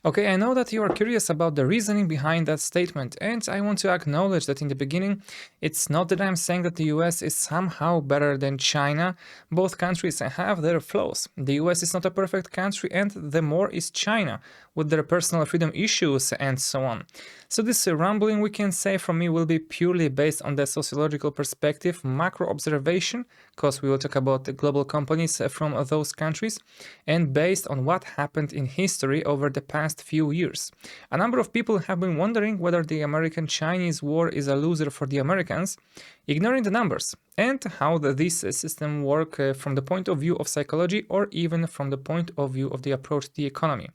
Okay, I know that you are curious about the reasoning behind that statement, and I want to acknowledge that in the beginning, it's not that I'm saying that the US is somehow better than China. Both countries have their flaws. The US is not a perfect country, and the more is China, with their personal freedom issues and so on. So this rambling, we can say from me, will be purely based on the sociological perspective, macro observation, because we will talk about the global companies from those countries, and based on what happened in history over the past few years. A number of people have been wondering whether the American-Chinese war is a loser for the Americans, ignoring the numbers, and how this system work from the point of view of psychology or even from the point of view of the approach to the economy.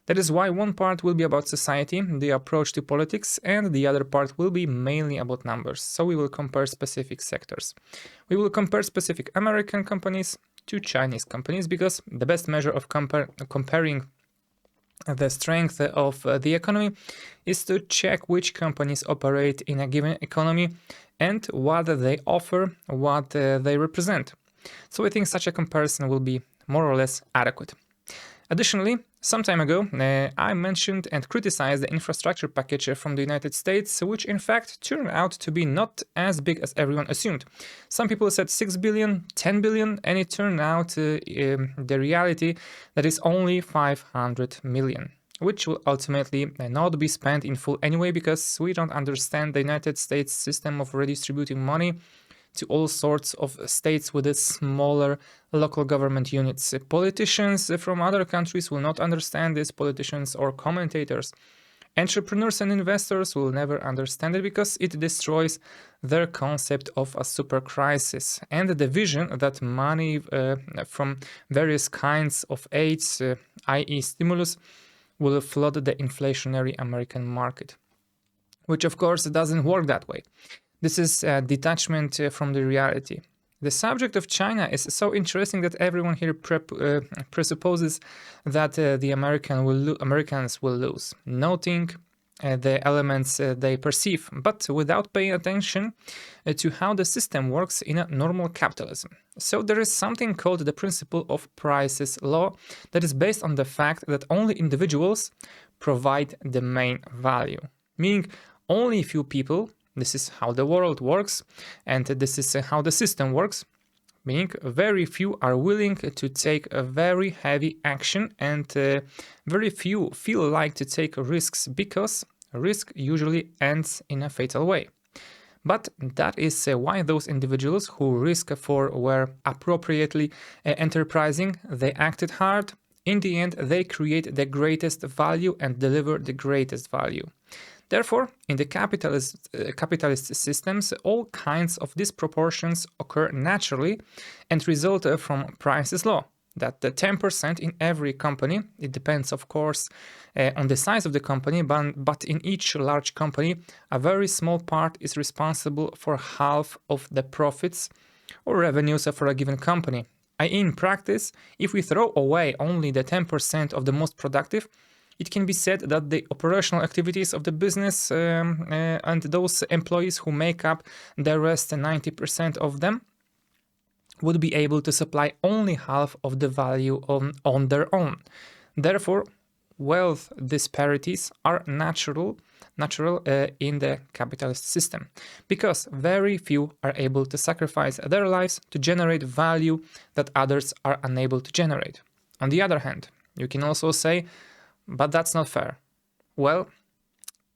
That is why one part will be about society, the approach to politics, and the other part will be mainly about numbers. So we will compare specific sectors. We will compare specific American companies to Chinese companies because the best measure of comparing the strength of the economy is to check which companies operate in a given economy and what they offer, what they represent. So I think such a comparison will be more or less adequate. Additionally, some time ago, I mentioned and criticized the infrastructure package from the United States, which in fact turned out to be not as big as everyone assumed. Some people said 6 billion, 10 billion, and it turned out the reality that is only 500 million, which will ultimately not be spent in full anyway because we don't understand the United States system of redistributing money to all sorts of states with its smaller local government units. Politicians from other countries will not understand this, politicians or commentators. Entrepreneurs and investors will never understand it because it destroys their concept of a super crisis and the vision that money from various kinds of aids, i.e. stimulus, will flood the inflationary American market, which of course doesn't work that way. This is a detachment from the reality. The subject of China is so interesting that everyone here presupposes that the Americans will lose, noting the elements they perceive, but without paying attention to how the system works in a normal capitalism. So there is something called the principle of prices law that is based on the fact that only individuals provide the main value, meaning only few people. This is how the world works, and this is how the system works, meaning very few are willing to take a very heavy action, and very few feel like to take risks because risk usually ends in a fatal way. But that is why those individuals who risk for were appropriately enterprising, they acted hard. In the end, they create the greatest value and deliver the greatest value. Therefore, in the capitalist systems, all kinds of disproportions occur naturally and result from prices law, that the 10% in every company, it depends of course on the size of the company, but in each large company, a very small part is responsible for half of the profits or revenues for a given company. In practice, if we throw away only the 10% of the most productive, it can be said that the operational activities of the business and those employees who make up the rest 90% of them would be able to supply only half of the value on their own. Therefore, wealth disparities are natural in the capitalist system because very few are able to sacrifice their lives to generate value that others are unable to generate. On the other hand, you can also say, but that's not fair. Well,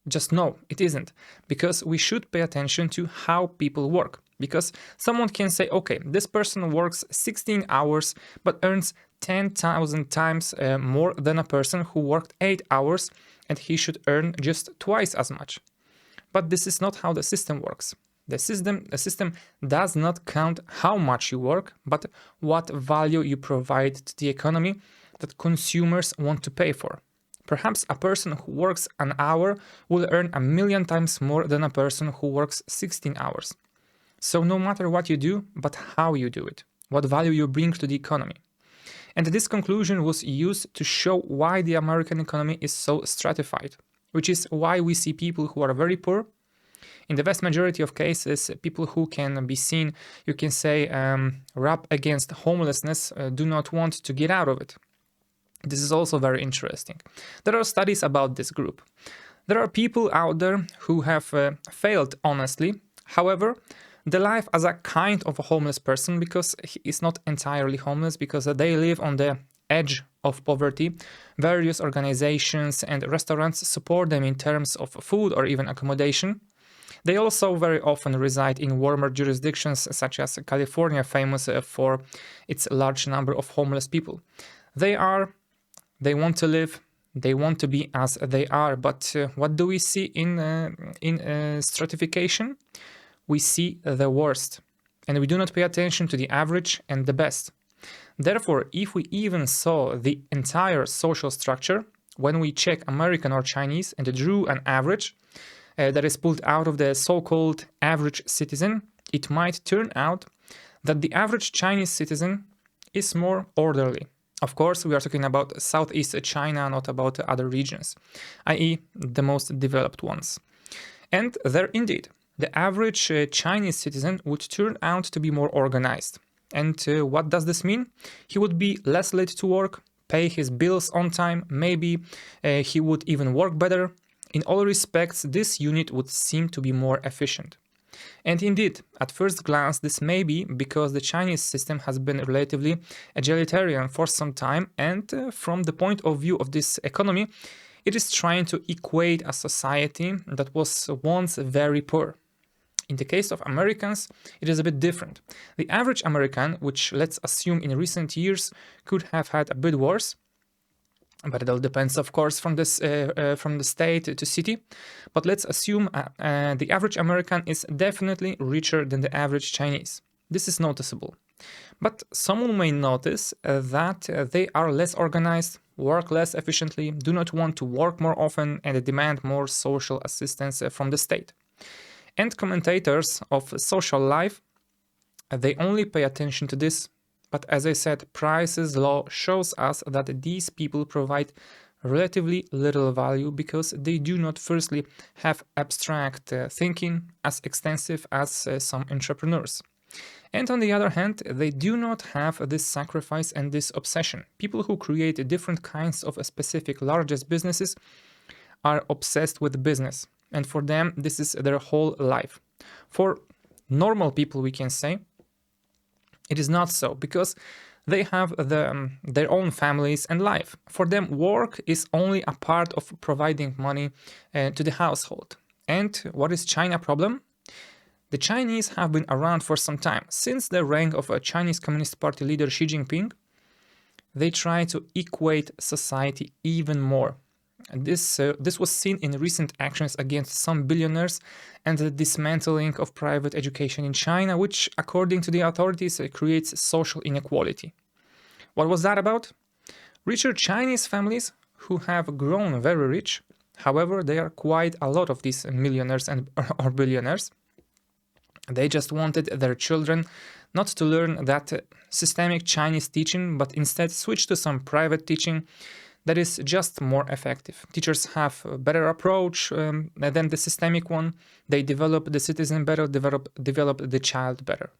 just no, it isn't, because we should pay attention to how people work. Because someone can say, okay, this person works 16 hours but earns 10,000 times more than a person who worked 8 hours, and he should earn just twice as much. But this is not how the system works. The system does not count how much you work, but what value you provide to the economy that consumers want to pay for. Perhaps a person who works an hour will earn 1,000,000 times more than a person who works 16 hours. So no matter what you do, but how you do it, what value you bring to the economy. And this conclusion was used to show why the American economy is so stratified, which is why we see people who are very poor. In the vast majority of cases, people who can be seen, you can say, rub against homelessness, do not want to get out of it. This is also very interesting. There are studies about this group. There are people out there who have failed honestly. However, the life as a kind of a homeless person, because he is not entirely homeless, because they live on the edge of poverty. Various organizations and restaurants support them in terms of food or even accommodation. They also very often reside in warmer jurisdictions such as California, famous for its large number of homeless people. They want to live, they want to be as they are, but what do we see in stratification? We see the worst, and we do not pay attention to the average and the best. Therefore, if we even saw the entire social structure, when we check American or Chinese and drew an average that is pulled out of the so-called average citizen, it might turn out that the average Chinese citizen is more orderly. Of course, we are talking about Southeast China, not about other regions, i.e. the most developed ones. And there indeed, the average Chinese citizen would turn out to be more organized. And what does this mean? He would be less late to work, pay his bills on time, maybe he would even work better. In all respects, this unit would seem to be more efficient. And indeed, at first glance, this may be because the Chinese system has been relatively egalitarian for some time, and from the point of view of this economy, it is trying to equate a society that was once very poor. In the case of Americans, it is a bit different. The average American, which let's assume in recent years could have had a bit worse, but it all depends, of course, from the state to city. But let's assume the average American is definitely richer than the average Chinese. This is noticeable. But someone may notice that they are less organized, work less efficiently, do not want to work more often, and demand more social assistance from the state. And commentators of social life, they only pay attention to this. But as I said, Price's law shows us that these people provide relatively little value because they do not firstly have abstract thinking as extensive as some entrepreneurs. And on the other hand, they do not have this sacrifice and this obsession. People who create different kinds of specific largest businesses are obsessed with business. And for them, this is their whole life. For normal people, we can say, it is not so, because they have their own families and life. For them, work is only a part of providing money to the household. And what is China's problem? The Chinese have been around for some time. Since the reign of a Chinese Communist Party leader Xi Jinping, they try to equate society even more. And this was seen in recent actions against some billionaires and the dismantling of private education in China, which, according to the authorities, creates social inequality. What was that about? Richer Chinese families who have grown very rich, however, there are quite a lot of these millionaires or billionaires. They just wanted their children not to learn that systemic Chinese teaching, but instead switch to some private teaching that is just more effective. Teachers have a better approach than the systemic one. They develop the citizen better, develop the child better.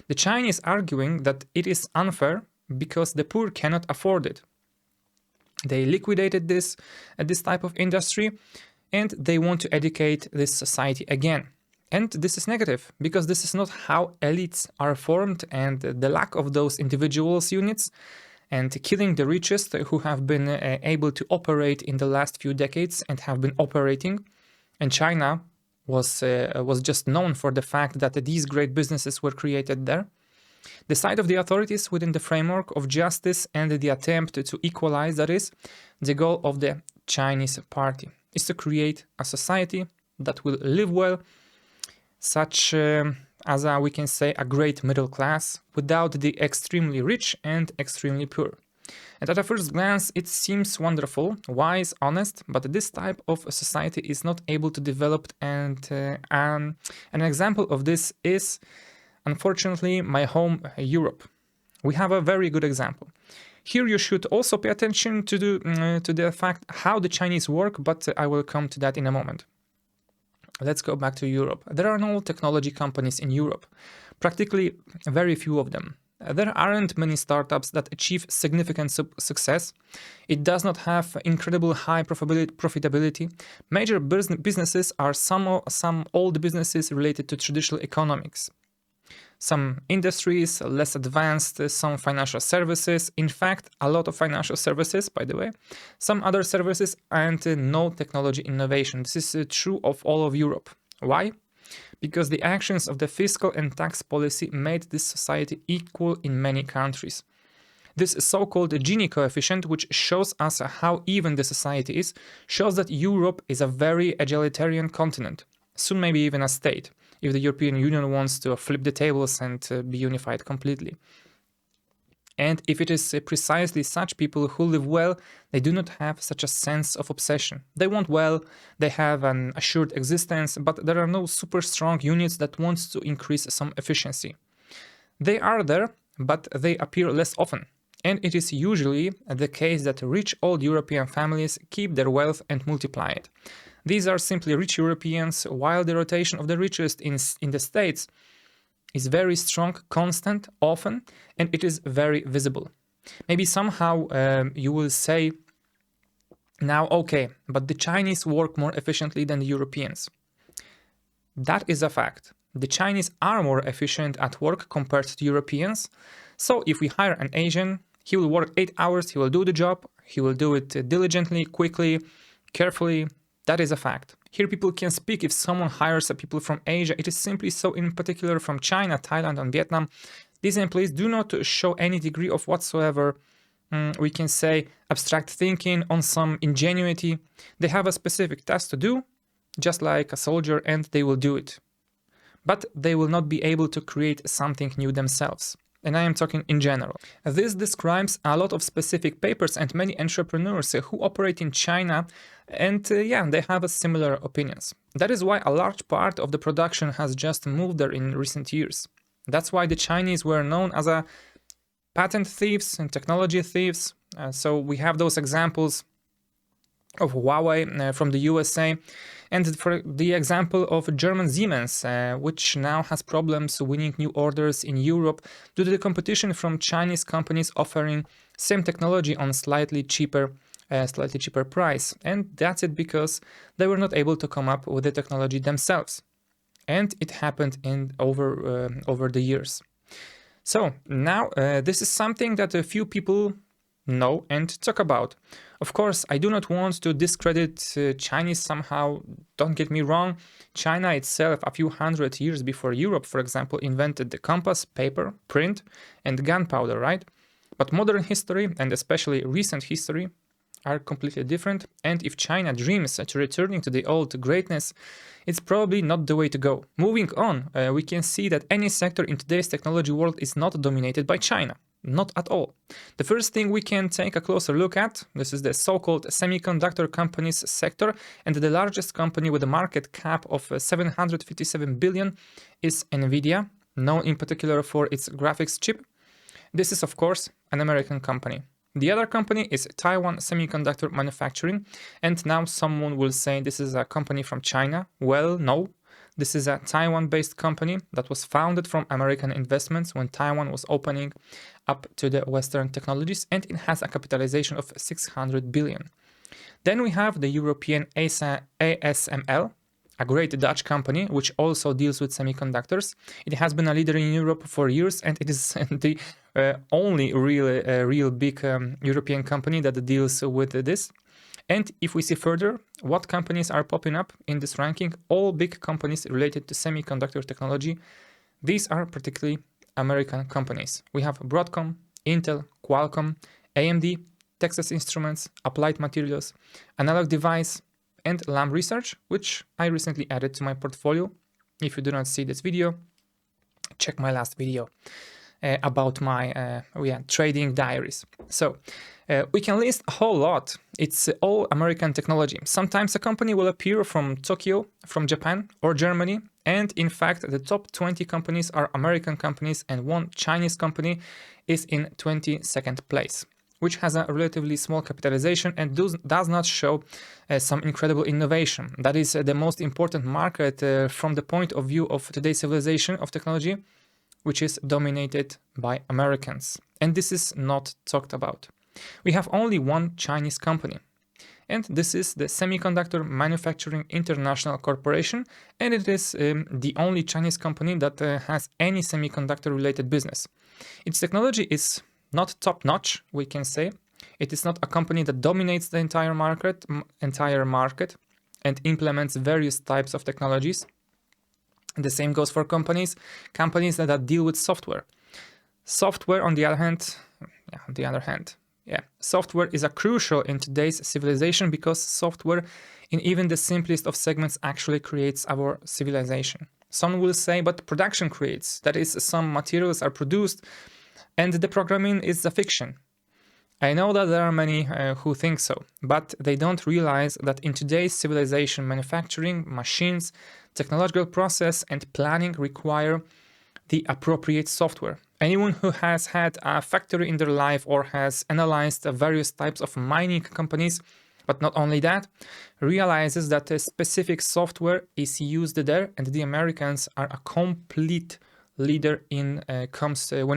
The Chinese arguing that it is unfair because the poor cannot afford it. They liquidated this type of industry, and they want to educate this society again. And this is negative, because this is not how elites are formed, and the lack of those individuals units and killing the richest who have been able to operate in the last few decades and have been operating. And China was just known for the fact that these great businesses were created there. The side of the authorities within the framework of justice and the attempt to equalize, that is, the goal of the Chinese party, is to create a society that will live well, such as we can say a great middle class, without the extremely rich and extremely poor. And at a first glance, it seems wonderful, wise, honest, but this type of society is not able to develop, and an example of this is, unfortunately, my home, Europe. We have a very good example. Here you should also pay attention to the fact how the Chinese work, but I will come to that in a moment. Let's go back to Europe. There are no technology companies in Europe, practically very few of them. There aren't many startups that achieve significant success. It does not have incredible high profitability. Major businesses are some old businesses related to traditional economics. Some industries less advanced, some financial services, in fact, a lot of financial services, by the way, some other services, and no technology innovation. This is true of all of Europe. Why? Because the actions of the fiscal and tax policy made this society equal in many countries. This so-called Gini coefficient, which shows us how even the society is, shows that Europe is a very egalitarian continent, soon maybe even a state, if the European Union wants to flip the tables and be unified completely. And if it is precisely such people who live well, they do not have such a sense of obsession. They want well, they have an assured existence, but there are no super strong units that want to increase some efficiency. They are there, but they appear less often. And it is usually the case that rich old European families keep their wealth and multiply it. These are simply rich Europeans, while the rotation of the richest in the States is very strong, constant, often, and it is very visible. Maybe somehow you will say, now, okay, but the Chinese work more efficiently than the Europeans. That is a fact. The Chinese are more efficient at work compared to Europeans. So if we hire an Asian, he will work 8 hours, he will do the job, he will do it diligently, quickly, carefully. That is a fact. Here people can speak if someone hires people from Asia. It is simply so, in particular from China, Thailand and Vietnam. These employees do not show any degree of whatsoever, we can say, abstract thinking, on some ingenuity. They have a specific task to do, just like a soldier, and they will do it. But they will not be able to create something new themselves. And I am talking in general. This describes a lot of specific papers and many entrepreneurs who operate in China, and they have a similar opinions. That is why a large part of the production has just moved there in recent years. That's why the Chinese were known as a patent thieves and technology thieves. So we have those examples of Huawei from the USA, and for the example of German Siemens, which now has problems winning new orders in Europe due to the competition from Chinese companies offering same technology on slightly cheaper price. And that's it because they were not able to come up with the technology themselves. And it happened over the years. So now this is something that a few people know and talk about. Of course, I do not want to discredit Chinese somehow. Don't get me wrong. China itself, a few hundred years before Europe, for example, invented the compass, paper, print, and gunpowder, right? But modern history, and especially recent history, are completely different. And if China dreams to returning to the old greatness, it's probably not the way to go. Moving on, we can see that any sector in today's technology world is not dominated by China. Not at all. The first thing we can take a closer look at, this is the so-called semiconductor companies sector, and the largest company with a market cap of 757 billion is Nvidia, known in particular for its graphics chip. This is, of course, an American company. The other company is Taiwan Semiconductor Manufacturing, and now someone will say this is a company from China. Well, no. This is a Taiwan-based company that was founded from American investments when Taiwan was opening up to the Western technologies, and it has a capitalization of 600 billion. Then we have the European ASML, a great Dutch company which also deals with semiconductors. It has been a leader in Europe for years, and it is the only real big European company that deals with this. And if we see further what companies are popping up in this ranking, all big companies related to semiconductor technology, these are particularly American companies. We have Broadcom, Intel, Qualcomm, AMD, Texas Instruments, Applied Materials, Analog Device, and Lam Research, which I recently added to my portfolio. If you do not see this video, check my last video about my trading diaries. So we can list a whole lot. It's all American technology. Sometimes a company will appear from Tokyo, from Japan or Germany, and in fact the top 20 companies are American companies, and one Chinese company is in 22nd place, which has a relatively small capitalization and does not show some incredible innovation. That is the most important market from the point of view of today's civilization of technology. which is dominated by Americans. And this is not talked about. We have only one Chinese company, and this is the Semiconductor Manufacturing International Corporation, and it is the only Chinese company that has any semiconductor-related business. Its technology is not top-notch, we can say. It is not a company that dominates the entire market and implements various types of technologies. The same goes for companies that deal with software. Software, on the other hand, software is a crucial in today's civilization because software, in even the simplest of segments, actually creates our civilization. Some will say, but production creates. That is, some materials are produced, and the programming is a fiction. I know that there are many who think so, but they don't realize that in today's civilization, manufacturing, machines, technological process, and planning require the appropriate software. Anyone who has had a factory in their life or has analyzed various types of mining companies, but not only that, realizes that a specific software is used there, and the Americans are a complete leader when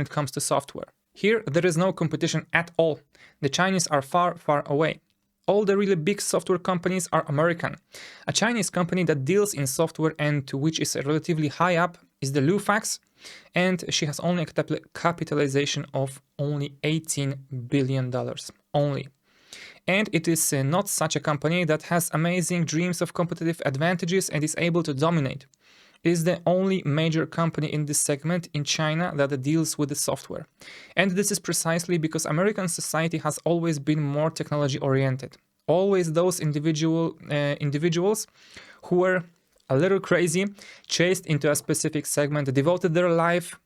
it comes to software. Here, there is no competition at all. The Chinese are far, far away. All the really big software companies are American. A Chinese company that deals in software and which is relatively high up is the Lufax, and she has only a capitalization of only $18 billion. Only. And it is not such a company that has amazing dreams of competitive advantages and is able to dominate. It is the only major company in this segment in China that deals with the software. And this is precisely because American society has always been more technology oriented. Always those individuals who were a little crazy, chased into a specific segment, devoted their life,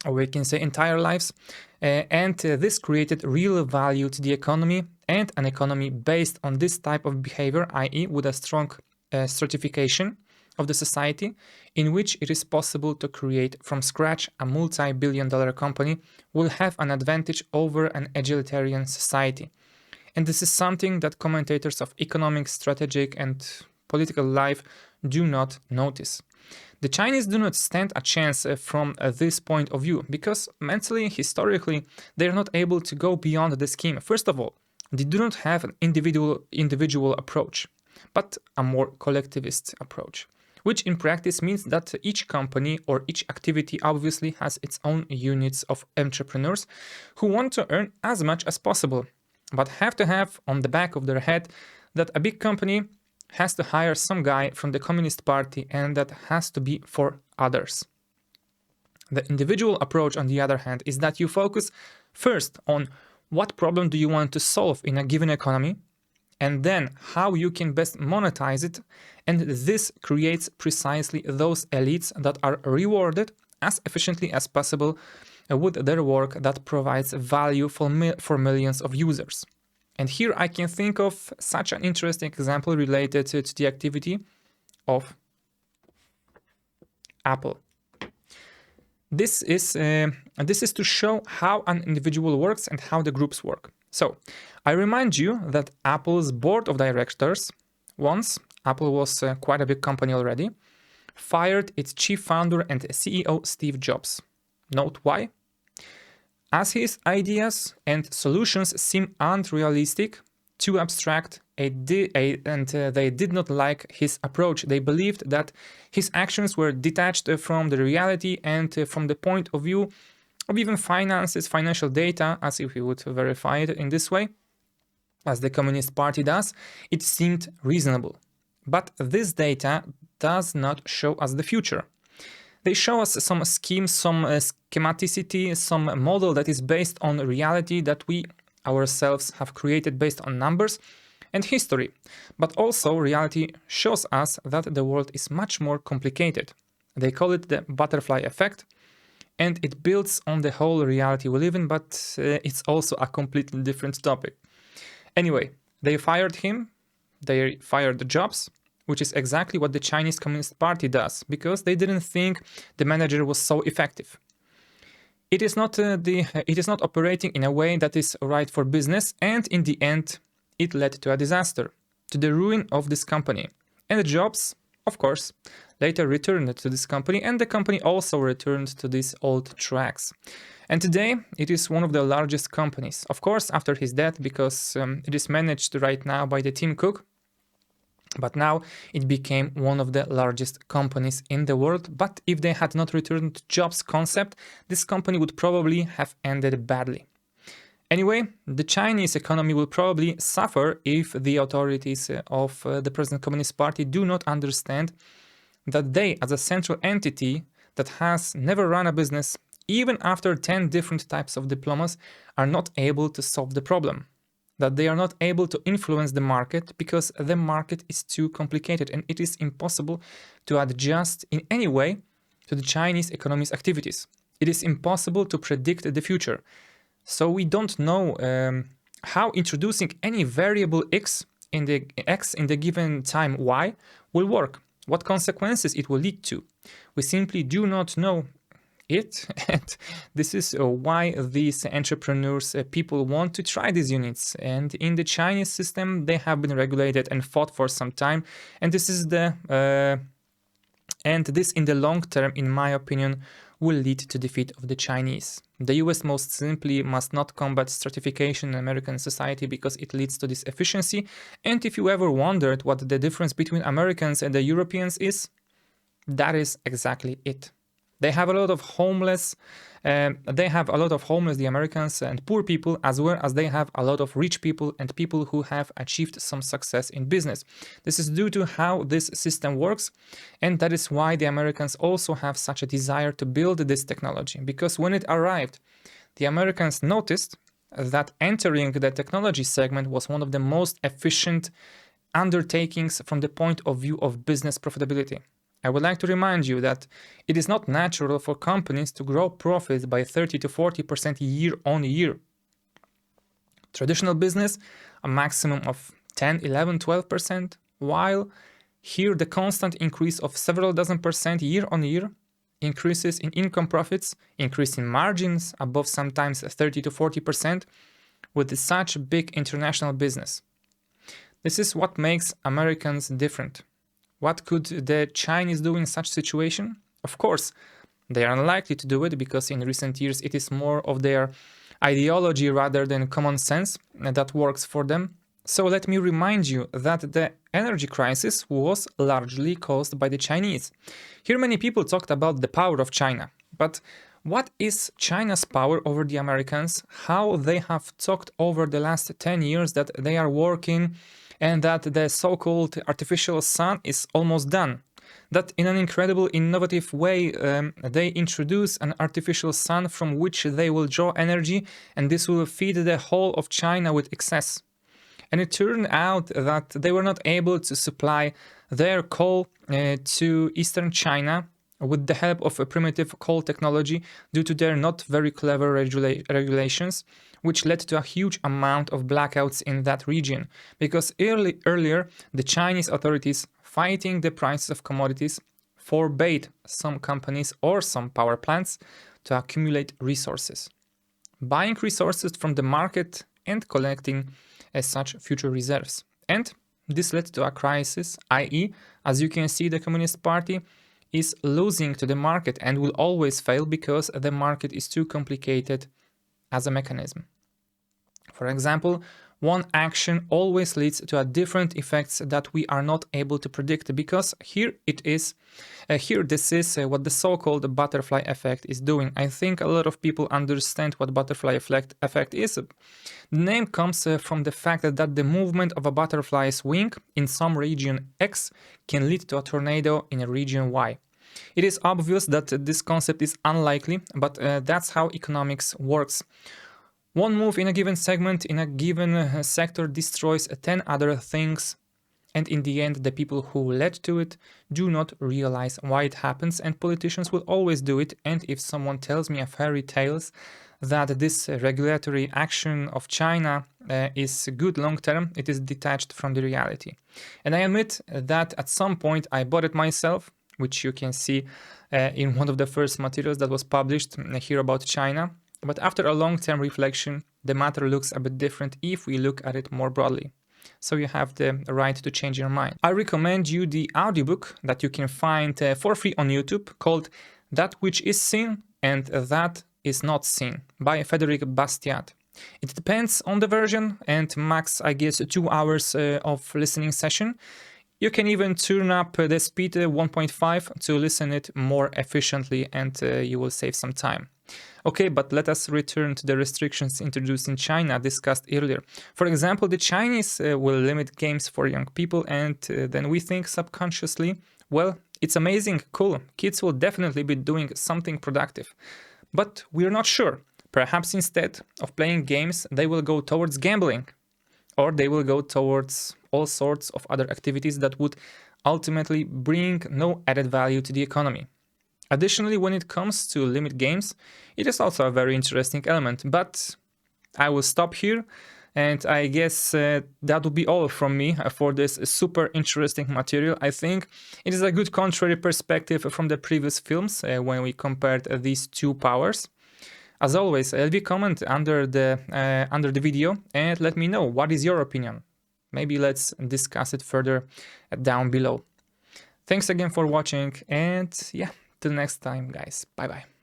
or we can say entire lives, and this created real value to the economy, and an economy based on this type of behavior, i.e. with a strong stratification of the society, in which it is possible to create from scratch a multi-billion-dollar company, will have an advantage over an egalitarian society. And this is something that commentators of economic, strategic, and political life do not notice. The Chinese do not stand a chance from this point of view because mentally, historically, they are not able to go beyond the scheme. First of all, they do not have an individual approach, but a more collectivist approach, which in practice means that each company or each activity obviously has its own units of entrepreneurs who want to earn as much as possible, but have to have on the back of their head that a big company has to hire some guy from the Communist Party, and that has to be for others. The individual approach, on the other hand, is that you focus first on what problem do you want to solve in a given economy, and then how you can best monetize it, and this creates precisely those elites that are rewarded as efficiently as possible with their work that provides value for millions of users. And here I can think of such an interesting example related to the activity of Apple. This is to show how an individual works and how the groups work. So I remind you that Apple's board of directors, once Apple was quite a big company already, fired its chief founder and CEO Steve Jobs. Note why? As his ideas and solutions seem unrealistic, too abstract, and they did not like his approach. They believed that his actions were detached from the reality and from the point of view of even finances, financial data, as if we would verify it in this way, as the Communist Party does. It seemed reasonable. But this data does not show us the future. They show us some scheme, some schematicity, some model that is based on reality that we ourselves have created based on numbers and history. But also reality shows us that the world is much more complicated. They call it the butterfly effect, and it builds on the whole reality we live in, but it's also a completely different topic. Anyway, they fired him, they fired Jobs, which is exactly what the Chinese Communist Party does, because they didn't think the manager was so effective. It is not operating in a way that is right for business, and in the end, it led to a disaster, to the ruin of this company. And Jobs, of course, later returned to this company, and the company also returned to these old tracks. And today, it is one of the largest companies. Of course, after his death, because it is managed right now by the Tim Cook. But now it became one of the largest companies in the world. But if they had not returned to Jobs' concept, this company would probably have ended badly. Anyway, the Chinese economy will probably suffer if the authorities of the present Communist Party do not understand that they, as a central entity that has never run a business, even after 10 different types of diplomas, are not able to solve the problem. That they are not able to influence the market because the market is too complicated and it is impossible to adjust in any way to the Chinese economy's activities. It is impossible to predict the future. So we don't know how introducing any variable x in the given time y will work, what consequences it will lead to. We simply do not know it, and this is why these entrepreneurs, people want to try these units. And in the Chinese system, they have been regulated and fought for some time, and this is this in the long term, in my opinion, will lead to defeat of the Chinese. The US most simply must not combat stratification in American society because it leads to this efficiency. And if you ever wondered what the difference between Americans and the Europeans is, that is exactly it. They have a lot of homeless, the Americans, and poor people, as well as they have a lot of rich people and people who have achieved some success in business. This is due to how this system works, and that is why the Americans also have such a desire to build this technology, because when it arrived, the Americans noticed that entering the technology segment was one of the most efficient undertakings from the point of view of business profitability. I would like to remind you that it is not natural for companies to grow profits by 30 to 40% year on year. Traditional business, a maximum of 10, 11, 12%, while here the constant increase of several dozen percent year on year, increases in income profits, increase in margins above sometimes 30 to 40% with such big international business. This is what makes Americans different. What could the Chinese do in such situation? Of course, they are unlikely to do it because in recent years it is more of their ideology rather than common sense that works for them. So let me remind you that the energy crisis was largely caused by the Chinese. Here many people talked about the power of China, but what is China's power over the Americans? How they have talked over the last 10 years that they are working and that the so-called artificial sun is almost done. That in an incredible, innovative way, they introduce an artificial sun from which they will draw energy, and this will feed the whole of China with excess. And it turned out that they were not able to supply their coal to eastern China with the help of a primitive coal technology due to their not very clever regulations, which led to a huge amount of blackouts in that region, because earlier the Chinese authorities, fighting the prices of commodities, forbade some companies or some power plants to accumulate resources, buying resources from the market and collecting as such future reserves. And this led to a crisis, i.e., as you can see, the Communist Party is losing to the market and will always fail because the market is too complicated as a mechanism. For example, one action always leads to a different effects that we are not able to predict, because this is what the so-called butterfly effect is doing. I think a lot of people understand what butterfly effect is. The name comes from the fact that the movement of a butterfly's wing in some region X can lead to a tornado in a region Y. It is obvious that this concept is unlikely, but that's how economics works. One move in a given segment, in a given sector, destroys 10 other things, and in the end, the people who led to it do not realize why it happens, and politicians will always do it. And if someone tells me a fairy tales that this regulatory action of China is good long term, it is detached from the reality. And I admit that at some point I bought it myself, which you can see in one of the first materials that was published here about China. But after a long-term reflection, the matter looks a bit different if we look at it more broadly. so you have the right to change your mind. I recommend you the audiobook that you can find for free on YouTube called That Which Is Seen and That Is Not Seen by Frederick Bastiat. It depends on the version and max, I guess, 2 hours of listening session. You can even turn up the speed 1.5 to listen it more efficiently, and you will save some time. Okay, but let us return to the restrictions introduced in China discussed earlier. For example, the Chinese will limit games for young people, and then we think subconsciously, well, it's amazing, cool, kids will definitely be doing something productive. But we're not sure. Perhaps instead of playing games, they will go towards gambling, or they will go towards all sorts of other activities that would ultimately bring no added value to the economy. Additionally, when it comes to limit games, it is also a very interesting element, but I will stop here, and I guess that will be all from me for this super interesting material. I think it is a good contrary perspective from the previous films when we compared these two powers. As always, leave a comment under the video and let me know what is your opinion. Maybe let's discuss it further down below. Thanks again for watching, and yeah, till next time, guys. Bye bye.